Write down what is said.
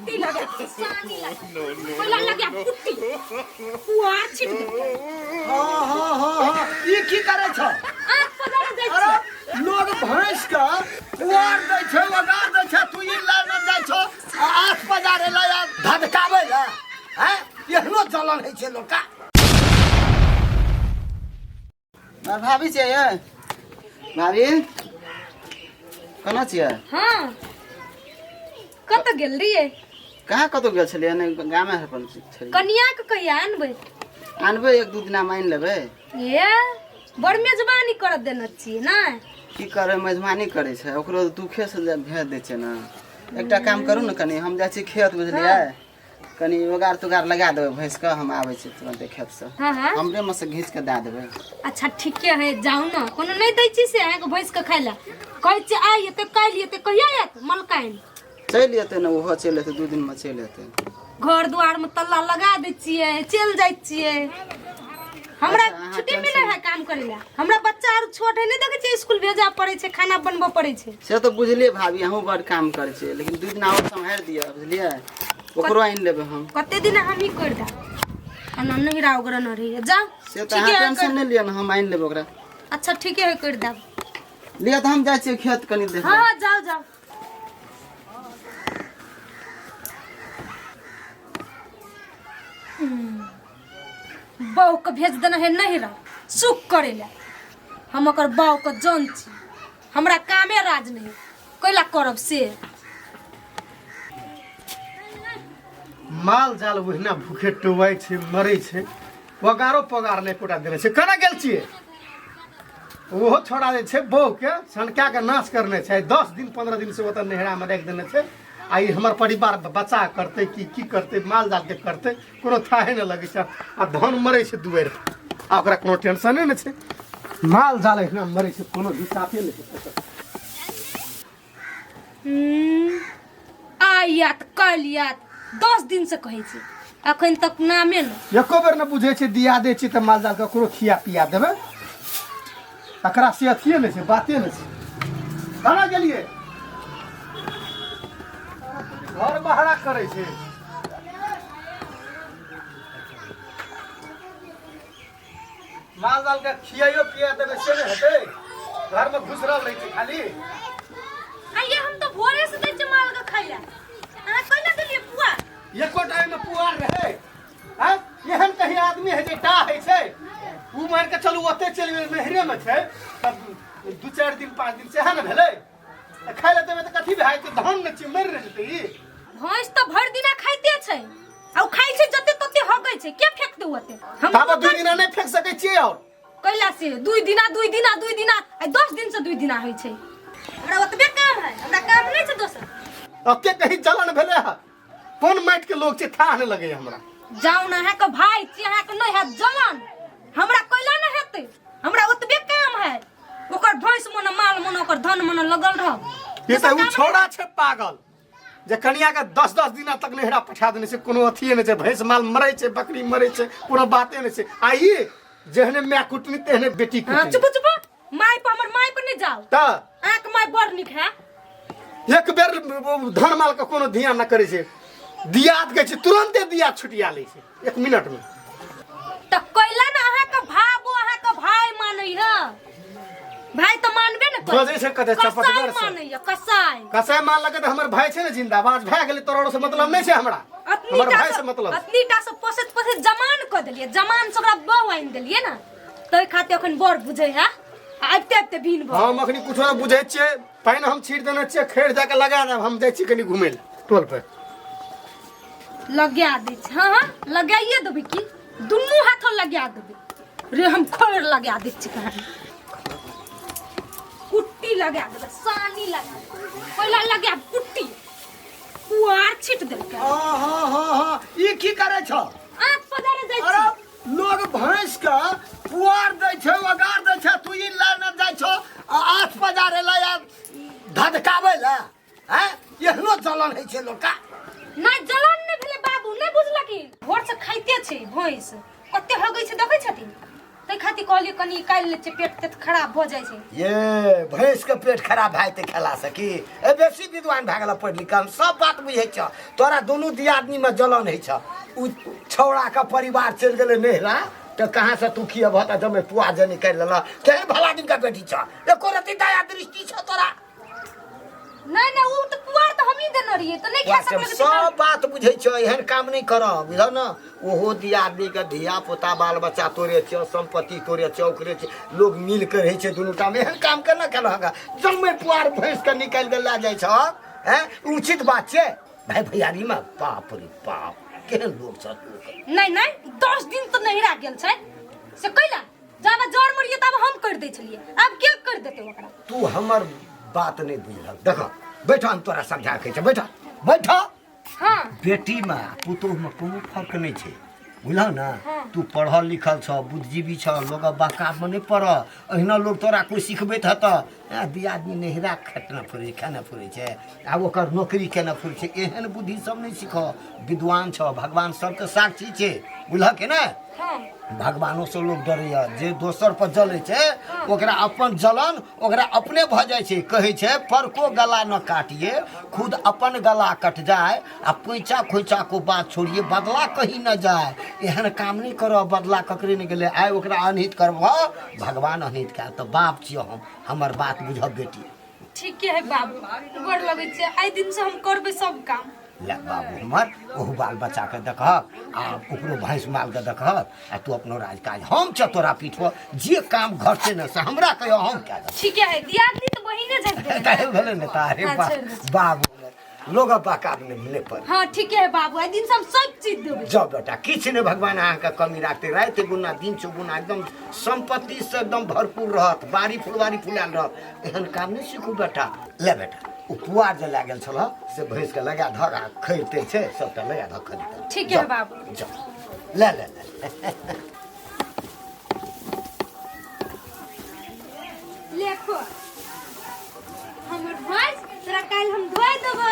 कुट्टी लगा सानी लगा कोला लगा कुट्टी पुआ छिट दे हां ई की करे छ आंख पदार दे छ अरे लोग भैंस का पुआर दे छ वगार दे छ तू ई ला न जाय छ आंख पदारे ला धधकावे ला हैं एहनो जलन है छ लोका भाभी छै ये भाभी कना छियै हां कत गेल रिए कहाँ कतौ गेल छलियै ने गामे अपन छलियै कन्या के कहिया आनबै एक दू दिना मान लेबै ये बड़ मेजबानी कर देना छी ना की करे मेजबानी करे छै ओकरो दुखे से भेज दै छै ना एकटा काम करू ने कनी हम जाइ छी खेत बुझलियै कनी ओगार तुगार लगा देबै भैंस के हम आबै छी तुरंत खेत से हां हां हमरे में से घींच के दे देबै अच्छा ठीक है जाऊ ना कोनो नहीं दै छी से अहाँ के भैंस के खाइला कहै छै आइ एते काइल एते कहिया आयत मलकाइन चल जेतै ना ओहो चल जेतै 2 दिन में चल जेतै घर द्वार में तल्ला लगा दै छियै चल जाइ छियै हमरा छुट्टी मिले है काम करेला हमरा बच्चा आर छोट है नहीं देखे छै स्कूल भेजा पड़े छै खाना बनबो पड़े छै से तो बुझलिए भाभी हमहू बड़ काम करे छै लेकिन 2 दिन और संभाल दिया बुझलिए ओकरो आइन लेबै हम कते दिन हम ही कर दा अन नहीं राव गरा न रही जा से तो टेंशन नहीं लिया ना हम आइन लेबै ओकरा अच्छा ठीक है कर दा लिया तो हम जाइ छी खेत कनी देख हां जाओ जाओ बाऊ के भेज देना है नहीं रह सुख करेला हम ओकर बाऊ के जान छी हमरा कामे राज नहीं कैला करब से माल जाल ओहिना भूखे टोवाई छै मरै छै पगारो पगार नहीं कोटा देने छै कना गेल छियै ओहो छोड़ा दे छै बहू के सनका के नाश करने छै 10 दिन 15 दिन से ओतऽ नहरा में राख देने छै आई हमर परिवार बचा करते की करते माल जाल के करते कोनो थाहे न लगे छै आ धन मरै छै दुआर आ ओकरा कोनो टेंशन नै छै माल जाल एहना मरै छै कोनो हिसाबे नै छै आयात कालियात 10 दिन से कहै छी अखन तक नामे न एको बेर न बुझै छै दिया दे छी त माल जाल के ककरो खिया पिया देबै एकरा से अथिए नै छै बाते नै छै कहाँ गेलिए घर बहरा करे छै माल जाल के खियाइयो पिया देबै से नै हेतै घर में घुस रहल रहै छै खाली आइए हम तो भोरे से दै छी माल के खाइला अहाँ कहिना देलिए पुआ एको टाइम में पुआर रहे हैं एहन कहीं आदमी है जे टा है छै उ मार के चलू ओते चलि नहरे में छै तब 2-4 दिन 5 दिन से है न भेलै खाइ लेते में त कथि भए छै धान न चिमर रह जेतै ई भैंस तो भर दिना खाइते छै आ खाइ छै जते तते हगै छै के फेक दे ओते ताबा 2 दिना नहीं फेंक सकै छियै और कैला से 2 दिना आ 10 दिन से 2 दिना होइ छै हमरा ओतबे काम है हमरा काम नहीं छै दोसर अब के कहीं जलन भेले है कोन माइट के लोग छै था न लगे हमरा जाऊ ना है के भाई छी अहाँ के नहीं है जलन हमरा कैला न हेतै हमरा ओतबे काम है ओकर भैंस मन माल मन ओकर धन मन लगल रह ये त उ छोड़ा छै पागल जे कनिया के 10-10 दिना तक नहरा पठा देने छै कोनो अथिए नै छै भैंस माल मरै छै बकरी मरै छै कोनो बाते नै छै आई जेहने माय कुटनी तेहने बेटी हां कुटनी चुप चुप माय पर हमर माय पर नहीं जाओ त आंख माय बड़ निक है एक बेर धन माल के कोनो ध्यान न करे छै दियाद गए छै तुरंते दिया छुटिया ले छै 1 मिनट में त कैला न अहाँ के भाबो अहाँ के भाई मानै है भाई तो मानबे न कर खोजे छै कते चपटगर से मानै है कसाई कसाई मान लगे त हमर भाई छै न जिंदाबाद भए गेलै तोरो से मतलब नै छै हमरा हमर भाई से मतलब अतनीटा से पोसत जमान क देलिए जमान से ओकरा बौ आइन देलिए न तै खाते अखन बड़ बुझै है आबते भीन भ हम अखनी कुछो न बुझै छियै पाइन हम छीट देने छियै खेड़ जाके लगा देब हम जाइ छी कनी घुमै ल टोल पे लगा दे छ हां लगाइए देबे की दुन्नु हाथ लगा देबे रे हम खोर लगा दे छी कहां कुट्टी लगा देबे सानी लगा पहिला लगा कुट्टी पुआर छिट दे के हां ई की करे छ आंख पदारे जाइ अरे छी लोग भैंस का पुआर दै छै वगार दै छै तू ई ला न जाइ छ आठ पजारे ला धधकावे ला हैं एहनो जलन है छै लोका नहीं जलन नहीं भेले बाबू नहीं बुझलकी भोर से खाइते छै भैंस कते हगै छै देखै छथिन ते खातिर कहलिए कनी काल ले पेट तेट खराब भ जाय छै। ये भैंस के पेट खराब भाई ते खेला सकी ए बेसी विद्वान भए गेल पढ़ लिख सब बात बुझे छ। तोरा दोनों दियादनी में जलन है छ। उ छौड़ा का परिवार चल गेले नेहरा तो कहाँ से तू किए भता जमे पुआ जनी कर लेला केहन भला दिन का बेटी छ। एको रति दया दृष्टि छ तोरा। नहीं नहीं उ तो पुआर तो हम ही देने रहिए तो नहीं खा सकले। सब बात बुझे छ एहन काम नहीं कर बुझल न। ओहो दियादनी के धिया पुता बाल बच्चा तोरे छ संपत्ति तोरे छ ओकरे छ लोग मिल कर रहे छ दुनू काम एहन काम केना केलहगा जम्मे पुआर भैंस के निकाल के ला जाय छ। हैं उचित बात छै भाई भैयारी में बाप रे बाप केहन लोग छ। नहीं नहीं 10 दिन तो नहीं रह गेल छै से कैला जाबा जड़ मरिए तब हम कर दे छलिए अब के कर देते ओकरा। तू हमर बात नहीं बुझल देख बैठा हम तोरा समझा के छ बैठा बैठा। हां बेटी में पुतोह में कोनो फर्क नहीं छै बुझल ना। तू पढ़ल लिखल छ बुद्धिजीवी छ लोग बाकाब में नहीं पढ़ अहिना लोग तोरा कोई सिखबैत हत दियादनी नहिरा खटना फुरे खाना फुरे छै आ ओकर नौकरी केना फुरे छै एहन बुद्धि सब नहीं सीख। विद्वान छ भगवान सबके साक्षी छै बुझल के ना। भगवानों से लोग डरैया जे दोसर पर जले छै ओकरा अपन जलन ओकरा अपने भ जाय छै। कहे छै पर को गला न काटिए खुद अपन गला कट जाए आ पैचा खोचा को बात छोड़िए बदला कहीं न जाए। एहन काम नहीं करो बदला ककरे नहीं गेले आइ ओकरा अनहित करब भगवान अनहित का तो बाप छियो हम हमर बात बुझब बेटी। ठीक है बाबू गोर लगै छै आइ दिन से हम करबे सब काम। ले बाबू हमर ओहू बाल बच्चा के देख आ ओकरो भैंस माल के देख आ तू अपनो राज काज हम छ तोरा पीठो जे काम घर से न से हमरा कहियो हम क्या दे। ठीक है दियादनी तो बहिने जाय काहे भेले न तारे बाबू लोग बाका ने मिले पर। हां ठीक है बाबू आइ दिन से हम सब चीज देबे। जाओ बेटा किछ ने भगवान अहाँ का कमी राखते रात गुना दिन चौगुना एकदम संपत्ति से एकदम भरपूर रहत बाड़ी फुलवारी फुलाल रहत एहन काम नहीं सीखू बेटा। ले बेटा उ पुआर जे लागल छल से भैंस के लगा धर आ खरीदते छै सबटा लगा धर खरीद। ठीक है बाबू जाओ ले ले लेखो हमर भैंस तोरा काल हम धोइ देबो।